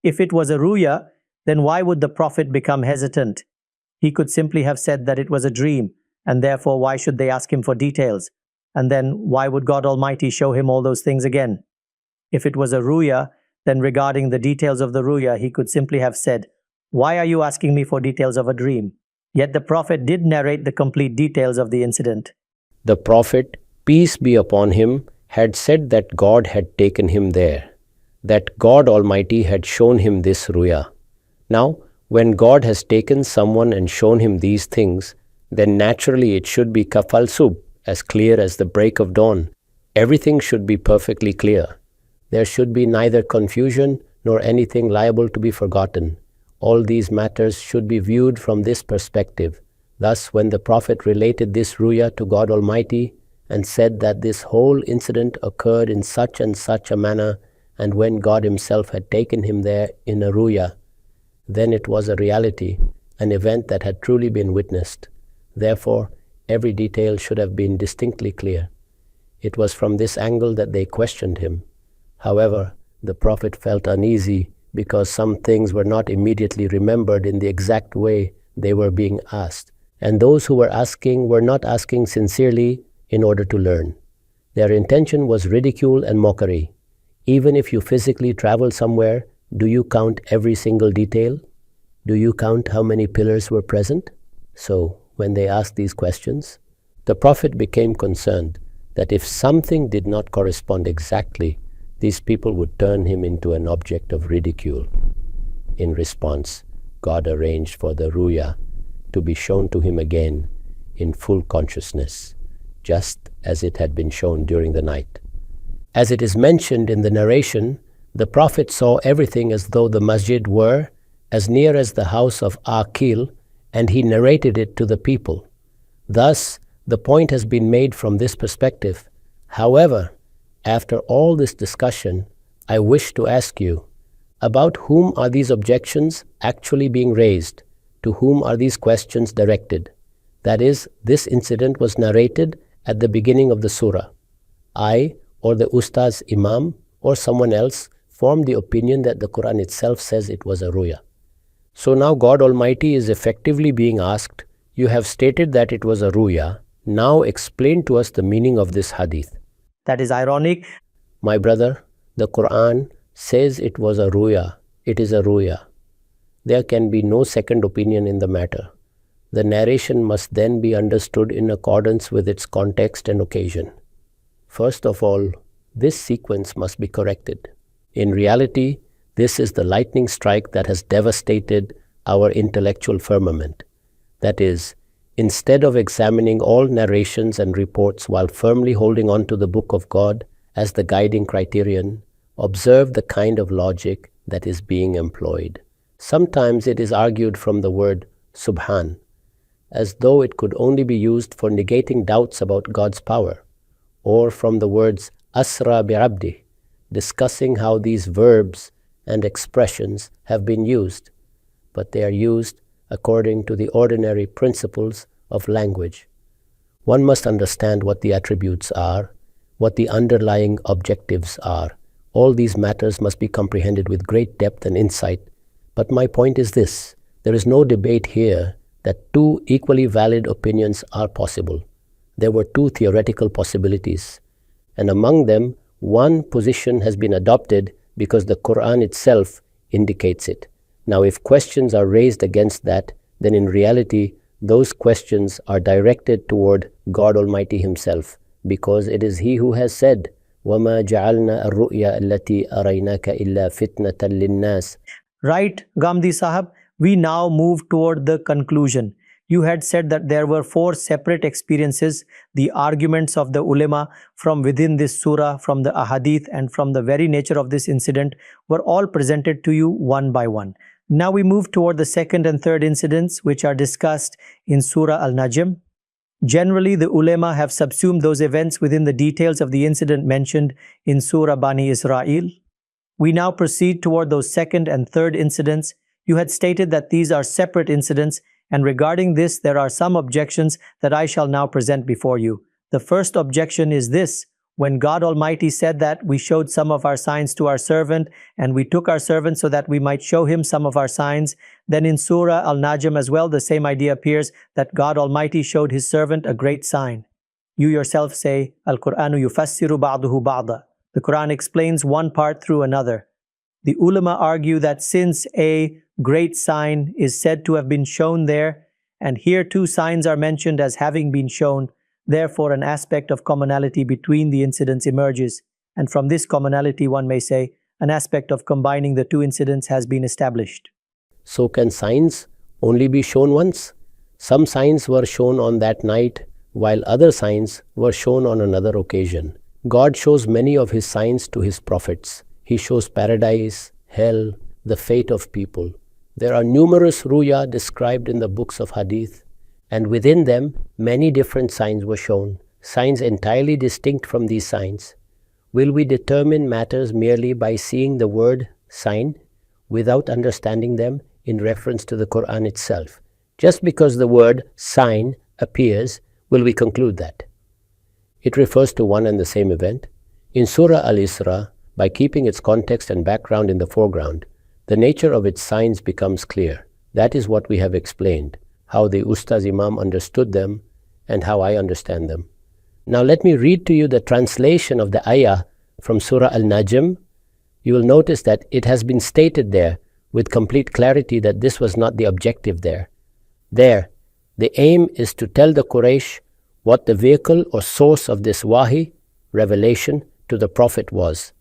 if it was a ruya, then why would the Prophet become hesitant? He could simply have said that it was a dream, and therefore why should they ask him for details? And then why would God Almighty show him all those things again? If it was a ruya, then regarding the details of the ruya, he could simply have said, why are you asking me for details of a dream? Yet the Prophet did narrate the complete details of the incident. The Prophet, peace be upon him, had said that God had taken him there, that God Almighty had shown him this ruya. Now, when God has taken someone and shown him these things, then naturally it should be kafalsub, as clear as the break of dawn. Everything should be perfectly clear. There should be neither confusion nor anything liable to be forgotten. All these matters should be viewed from this perspective. Thus, when the Prophet related this ruya to God Almighty and said that this whole incident occurred in such and such a manner, and when God himself had taken him there in a ruya, then it was a reality, an event that had truly been witnessed. Therefore, every detail should have been distinctly clear. It was from this angle that they questioned him. However, the Prophet felt uneasy because some things were not immediately remembered in the exact way they were being asked. And those who were asking were not asking sincerely in order to learn. Their intention was ridicule and mockery. Even if you physically travel somewhere, do you count every single detail? Do you count how many pillars were present? So, when they asked these questions, the Prophet became concerned that if something did not correspond exactly, these people would turn him into an object of ridicule. In response, God arranged for the ruya to be shown to him again in full consciousness, just as it had been shown during the night. As it is mentioned in the narration, the Prophet saw everything as though the masjid were as near as the house of Aqil, and he narrated it to the people. Thus, the point has been made from this perspective. However, after all this discussion, I wish to ask you, about whom are these objections actually being raised? To whom are these questions directed? That is, this incident was narrated at the beginning of the surah. I, or the Ustaz Imam, or someone else formed the opinion that the Quran itself says it was a ruya. So now God Almighty is effectively being asked, you have stated that it was a ruya, now explain to us the meaning of this hadith. That is ironic. My brother, the Quran says it was a ruya. It is a ruya. There can be no second opinion in the matter. The narration must then be understood in accordance with its context and occasion. First of all, this sequence must be corrected. In reality, this is the lightning strike that has devastated our intellectual firmament. That is, instead of examining all narrations and reports while firmly holding on to the Book of God as the guiding criterion, observe the kind of logic that is being employed. Sometimes it is argued from the word subhan, as though it could only be used for negating doubts about God's power, or from the words asra bi'abdi, discussing how these verbs and expressions have been used, but they are used according to the ordinary principles of language. One must understand what the attributes are, what the underlying objectives are. All these matters must be comprehended with great depth and insight. But my point is this, there is no debate here that two equally valid opinions are possible. There were two theoretical possibilities, and among them, one position has been adopted because the Quran itself indicates it. Now, if questions are raised against that, then in reality, those questions are directed toward God Almighty Himself, because it is He who has said, وَمَا جَعَلْنَا الرُّؤْيَا الَّتِي أَرَيْنَاكَ إِلَّا فِتْنَةً لِلنَّاسِ. Right, Ghamidi Sahab, we now move toward the conclusion. You had said that there were 4 separate experiences, the arguments of the ulema from within this surah, from the ahadith, and from the very nature of this incident were all presented to you one by one. Now we move toward the second and third incidents, which are discussed in Surah Al-Najm. Generally, the ulema have subsumed those events within the details of the incident mentioned in Surah Bani Israel. We now proceed toward those second and third incidents. You had stated that these are separate incidents, and regarding this, there are some objections that I shall now present before you. The first objection is this: when God Almighty said that we showed some of our signs to our servant, and we took our servant so that we might show him some of our signs, then in Surah Al-Najm as well, the same idea appears that God Almighty showed His servant a great sign. You yourself say, Al-Qur'anu yufassiru ba'duhu ba'da. The Quran explains one part through another. The ulama argue that since a great sign is said to have been shown there, and here 2 signs are mentioned as having been shown, therefore an aspect of commonality between the incidents emerges, and from this commonality one may say, an aspect of combining the 2 incidents has been established. So can signs only be shown once? Some signs were shown on that night, while other signs were shown on another occasion. God shows many of His signs to His prophets. He shows paradise, hell, the fate of people. There are numerous ruya described in the books of hadith, and within them many different signs were shown, signs entirely distinct from these signs. Will we determine matters merely by seeing the word sign without understanding them in reference to the Quran itself? Just because the word sign appears, will we conclude that it refers to one and the same event? In Surah Al-Isra, by keeping its context and background in the foreground, the nature of its signs becomes clear. That is what we have explained, how the Ustaz Imam understood them and how I understand them. Now let me read to you the translation of the ayah from Surah Al-Najm. You will notice that it has been stated there with complete clarity that this was not the objective there. There, the aim is to tell the Quraysh what the vehicle or source of this wahi, revelation, to the Prophet was.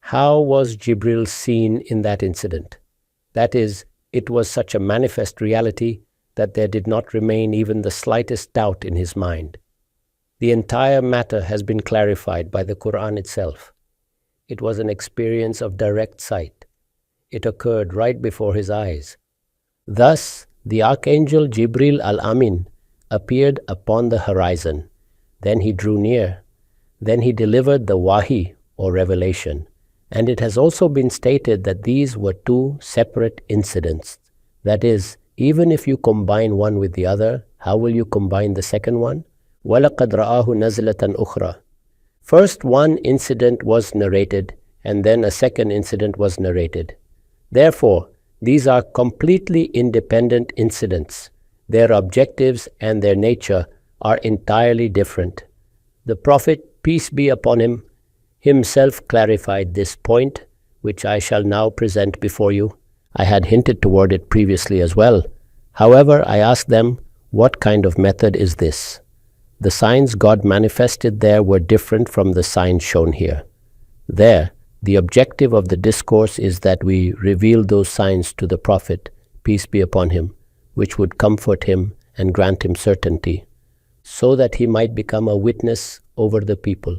How was Jibril seen in that incident? That is, it was such a manifest reality that there did not remain even the slightest doubt in his mind. The entire matter has been clarified by the Quran itself. It was an experience of direct sight. it occurred right before his eyes. Thus, the archangel Jibril al-Amin appeared upon the horizon. Then he drew near. Then he delivered the wahi, or revelation. And it has also been stated that these were two separate incidents. That is, even if you combine one with the other, how will you combine the second one? وَلَقَدْ رَآهُ نَزْلَةً أُخْرَى. First one incident was narrated, and then a second incident was narrated. Therefore, these are completely independent incidents. Their objectives and their nature are entirely different. The Prophet, peace be upon him, himself clarified this point, which I shall now present before you. I had hinted toward it previously as well. However, I asked them, what kind of method is this? The signs God manifested there were different from the signs shown here. There, the objective of the discourse is that we reveal those signs to the Prophet, peace be upon him, which would comfort him and grant him certainty, so that he might become a witness over the people.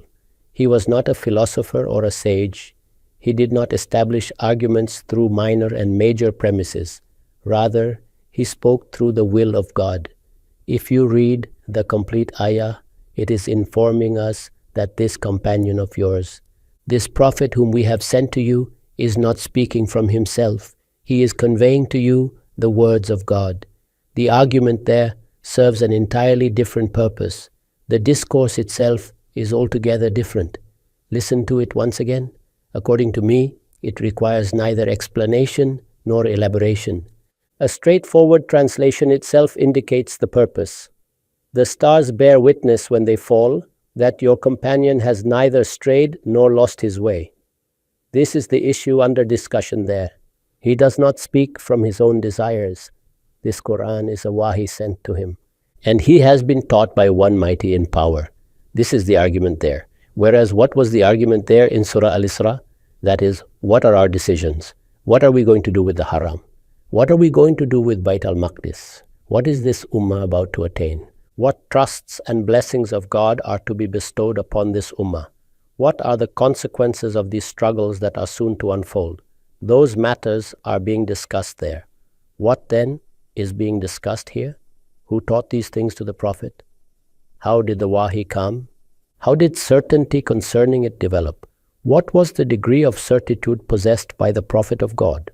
He was not a philosopher or a sage. He did not establish arguments through minor and major premises. Rather, he spoke through the will of God. If you read the complete ayah, it is informing us that this companion of yours, this prophet whom we have sent to you, is not speaking from himself. He is conveying to you the words of God. The argument there serves an entirely different purpose. The discourse itself is altogether different. Listen to it once again. According to me, it requires neither explanation nor elaboration. A straightforward translation itself indicates the purpose. The stars bear witness when they fall that your companion has neither strayed nor lost his way. This is the issue under discussion there. He does not speak from his own desires. This Quran is a wahi sent to him, and he has been taught by one mighty in power. This is the argument there. Whereas what was the argument there in Surah Al-Isra? That is, what are our decisions? What are we going to do with the haram? What are we going to do with Bayt al-Maqdis? What is this ummah about to attain? What trusts and blessings of God are to be bestowed upon this ummah? What are the consequences of these struggles that are soon to unfold? Those matters are being discussed there. What then is being discussed here? Who taught these things to the Prophet? How did the wahi come? How did certainty concerning it develop? What was the degree of certitude possessed by the Prophet of God?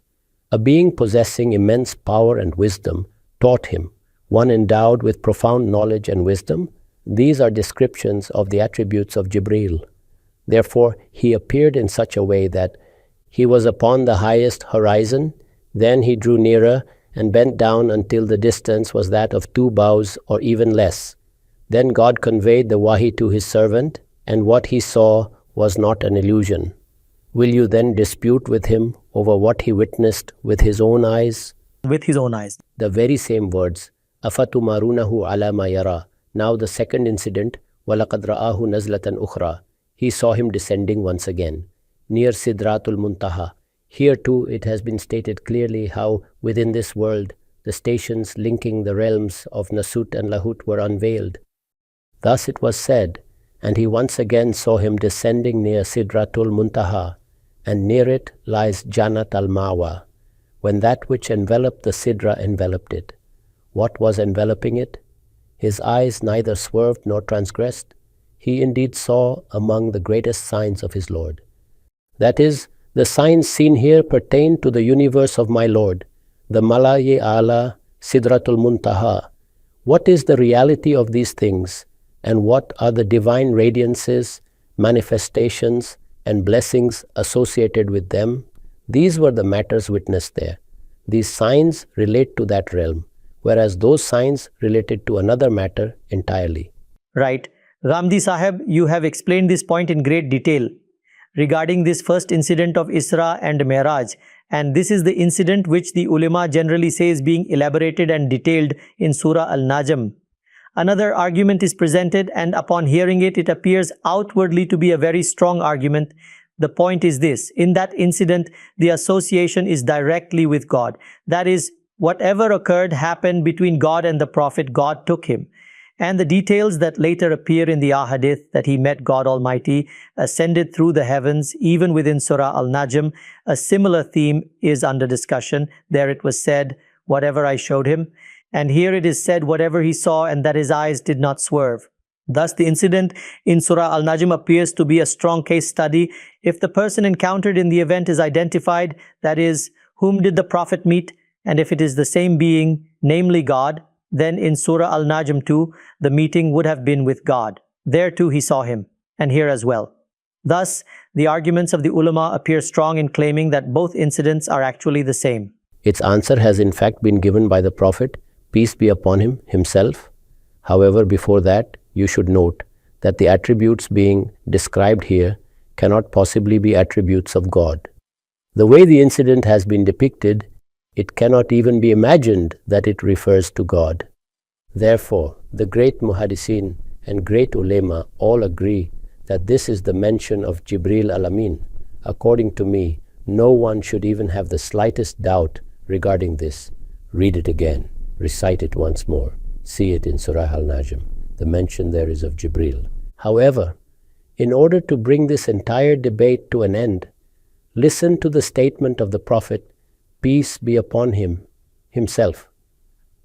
A being possessing immense power and wisdom taught him, one endowed with profound knowledge and wisdom. These are descriptions of the attributes of Jibril. Therefore, he appeared in such a way that he was upon the highest horizon, then he drew nearer and bent down until the distance was that of 2 bows or even less. Then God conveyed the wahi to his servant, and what he saw was not an illusion. Will you then dispute with him over what he witnessed with his own eyes? With his own eyes. The very same words, أَفَتُمَارُونَهُ عَلَى مَا يَرَى. Now the second incident, وَلَقَدْ رَآهُ نَزْلَةً أُخْرَى. He saw him descending once again, near Sidratul Muntaha. Here too it has been stated clearly how within this world the stations linking the realms of Nasut and Lahut were unveiled. Thus it was said, and he once again saw him descending near Sidratul Muntaha, and near it lies Jannat al-Mawa, when that which enveloped the Sidra enveloped it. What was enveloping it? His eyes neither swerved nor transgressed. He indeed saw among the greatest signs of his Lord. That is, the signs seen here pertain to the universe of my Lord, the Mala'i Ala, Sidratul Muntaha. What is the reality of these things, and what are the divine radiances, manifestations, and blessings associated with them? These were the matters witnessed there. These signs relate to that realm, whereas those signs related to another matter entirely. Right. Ghamidi Sahib, you have explained this point in great detail regarding this first incident of Isra and Mi'raj, and this is the incident which the ulama generally say is being elaborated and detailed in Surah Al-Najm. Another argument is presented, and upon hearing it, it appears outwardly to be a very strong argument. The point is this: in that incident, the association is directly with God. That is, whatever occurred happened between God and the Prophet. God took him. and the details that later appear in the ahadith that he met God Almighty, ascended through the heavens, even within Surah Al-Najm, a similar theme is under discussion. There it was said, whatever I showed him, and here it is said, whatever he saw, and that his eyes did not swerve. Thus, the incident in Surah Al-Najm appears to be a strong case study. If the person encountered in the event is identified, that is, whom did the Prophet meet? And if it is the same being, namely God, then in Surah Al-Najm too, the meeting would have been with God. There too he saw him, and here as well. Thus, the arguments of the ulama appear strong in claiming that both incidents are actually the same. Its answer has in fact been given by the Prophet, peace be upon him, himself. However, before that, you should note that the attributes being described here cannot possibly be attributes of God. The way the incident has been depicted, it cannot even be imagined that it refers to God. Therefore, the great muhaddisin and great ulema all agree that this is the mention of Jibril al-Amin. According to me, no one should even have the slightest doubt regarding this. Read it again, recite it once more, see it in Surah Al-Najm. The mention there is of Jibril. However, in order to bring this entire debate to an end, listen to the statement of the Prophet, peace be upon him, himself.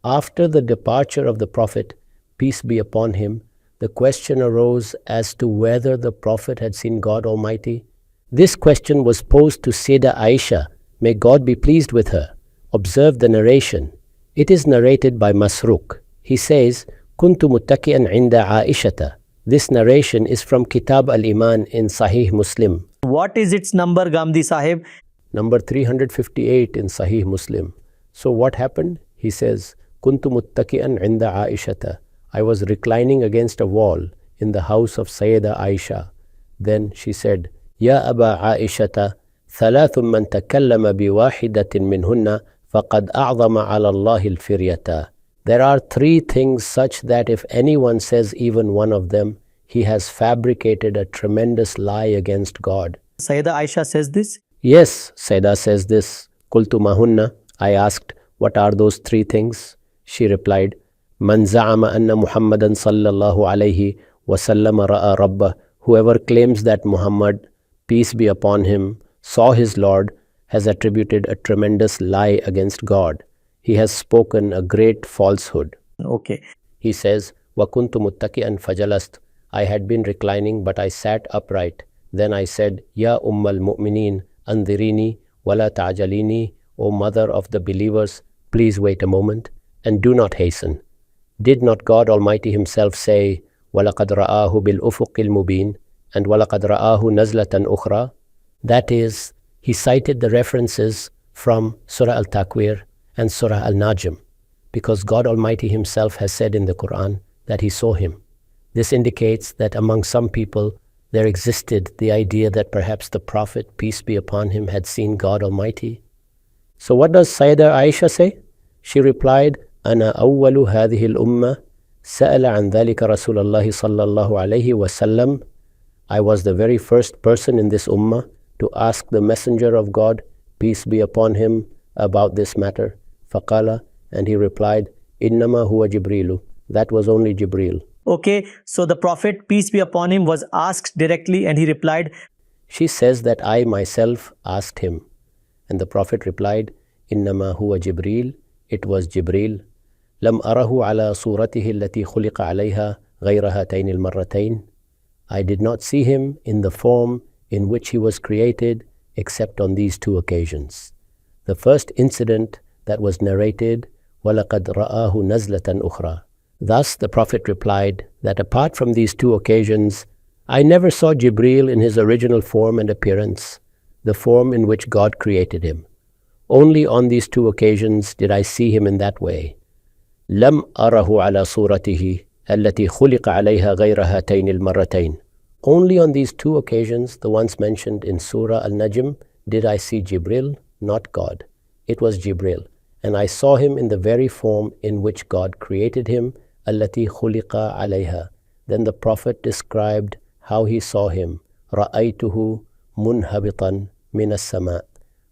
After the departure of the Prophet, peace be upon him, the question arose as to whether the Prophet had seen God Almighty. This question was posed to Sayyidah Aisha, may God be pleased with her. Observe the narration. It is narrated by Masruq. He says, Kuntu muttaki'an inda Aishata. This narration is from Kitab al-Iman in Sahih Muslim. What is its number, Ghamidi Sahib? Number 358 in Sahih Muslim. So what happened? He says, Kuntu muttaki'an inda Aishata. I was reclining against a wall in the house of Sayyidah Aisha. Then she said, Ya Aba Aishata, ثلاث من تكلم بواحدة منهن فقد أعظم على الله الفرية. There are three things such that if anyone says even one of them, he has fabricated a tremendous lie against God. Sayyidah Aisha says this? Yes, Sayyidah says this. Qultu mahunna. I asked, what are those three things? She replied, Man za'ama anna Muhammadan sallallahu alayhi wa sallam ra'a rabbah. Whoever claims that Muhammad, peace be upon him, saw his Lord, has attributed a tremendous lie against God. He has spoken a great falsehood. Okay. He says, وَكُنْتُ مُتَّكِئًا فَجَلَسْتُ. I had been reclining, but I sat upright. Then I said, Ya al-Mu'mineen, anzirini wala ta'jalini. O mother of the believers, please wait a moment and do not hasten. Did not God Almighty himself say, وَلَقَدْ رَآهُ بِالْأُفُقِ الْمُبِينِ and وَلَقَدْ رَآهُ نَزْلَةً أُخْرَى? That is, he cited the references from Surah Al-Takwir and Surah Al-Najm, because God Almighty himself has said in the Quran that he saw him. This indicates that among some people there existed the idea that perhaps the Prophet, peace be upon him, had seen God Almighty. So what does Sayyidah Aisha say? She replied, أَنَا أَوَّلُ هَذِهِ الْأُمَّةِ سَأَلَ عَنْ ذَلِكَ رَسُولَ اللَّهِ صَلَّى اللَّهُ عَلَيْهِ وَسَلَّمَ. I was the very first person in this ummah to ask the Messenger of God, peace be upon him, about this matter. فَقَالَ, and he replied, إِنَّمَا هُوَ جِبْرِيلُ. That was only Jibril. Okay, so the Prophet, peace be upon him, was asked directly and he replied, She says that I myself asked him. And the Prophet replied, إِنَّمَا هُوَ جِبْرِيلُ. It was Jibril. لَمْ أَرَهُ عَلَى صُورَتِهِ الَّتِي خُلِقَ عَلَيْهَا غَيْرَ هَاتَيْنِ الْمَرَّتَيْنِ. I did not see him in the form in which he was created except on these two occasions. The first incident that was narrated, وَلَقَدْ رَآهُ نَزْلَةً أُخْرَى. Thus the Prophet replied that apart from these two occasions, I never saw Jibril in his original form and appearance, the form in which God created him. Only on these two occasions did I see him in that way. لَمْ أَرَهُ عَلَى صُورَتِهِ الَّتِي خُلِقَ عَلَيْهَا غَيْرَ هَاتَيْنِ الْمَرَّتَيْنِ. Only on these two occasions, the ones mentioned in Surah Al-Najm, did I see Jibril, not God. It was Jibril, and I saw him in the very form in which God created him, الَّتِي خُلِقَ عَلَيْهَا. Then the Prophet described how he saw him. رَأَيْتُهُ مُنْهَبِطًا مِنَ السَّمَاءِ.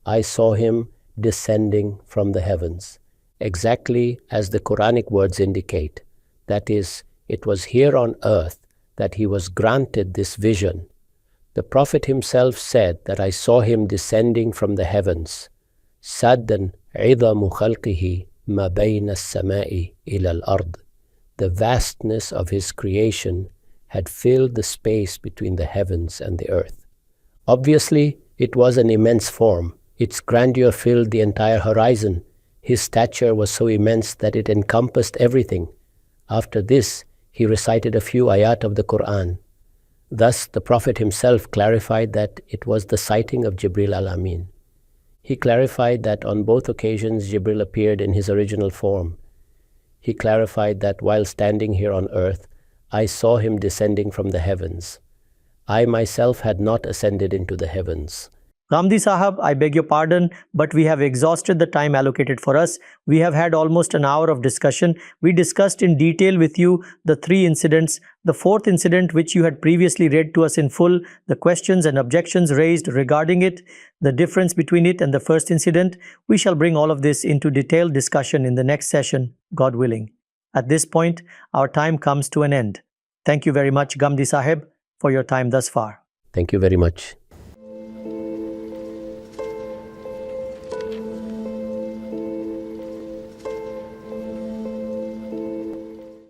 I saw him descending from the heavens, exactly as the Quranic words indicate. That is, it was here on earth that he was granted this vision. The Prophet himself said that I saw him descending from the heavens. Saddan idamu khalqihi ma bayna as-sama'i ila al-ard. The vastness of his creation had filled the space between the heavens and the earth. Obviously, it was an immense form. Its grandeur filled the entire horizon. His stature was so immense that it encompassed everything. After this, he recited a few ayat of the Quran. Thus, the Prophet himself clarified that it was the sighting of Jibril al-Amin. He clarified that on both occasions Jibril appeared in his original form. He clarified that while standing here on earth, I saw him descending from the heavens. I myself had not ascended into the heavens. Ghamidi Sahab, I beg your pardon, but we have exhausted the time allocated for us. We have had almost an hour of discussion. We discussed in detail with you the 3 incidents, the 4th incident which you had previously read to us in full, the questions and objections raised regarding it, the difference between it and the first incident. We shall bring all of this into detailed discussion in the next session, God willing. At this point, our time comes to an end. Thank you very much, Ghamidi Sahib, for your time thus far. Thank you very much.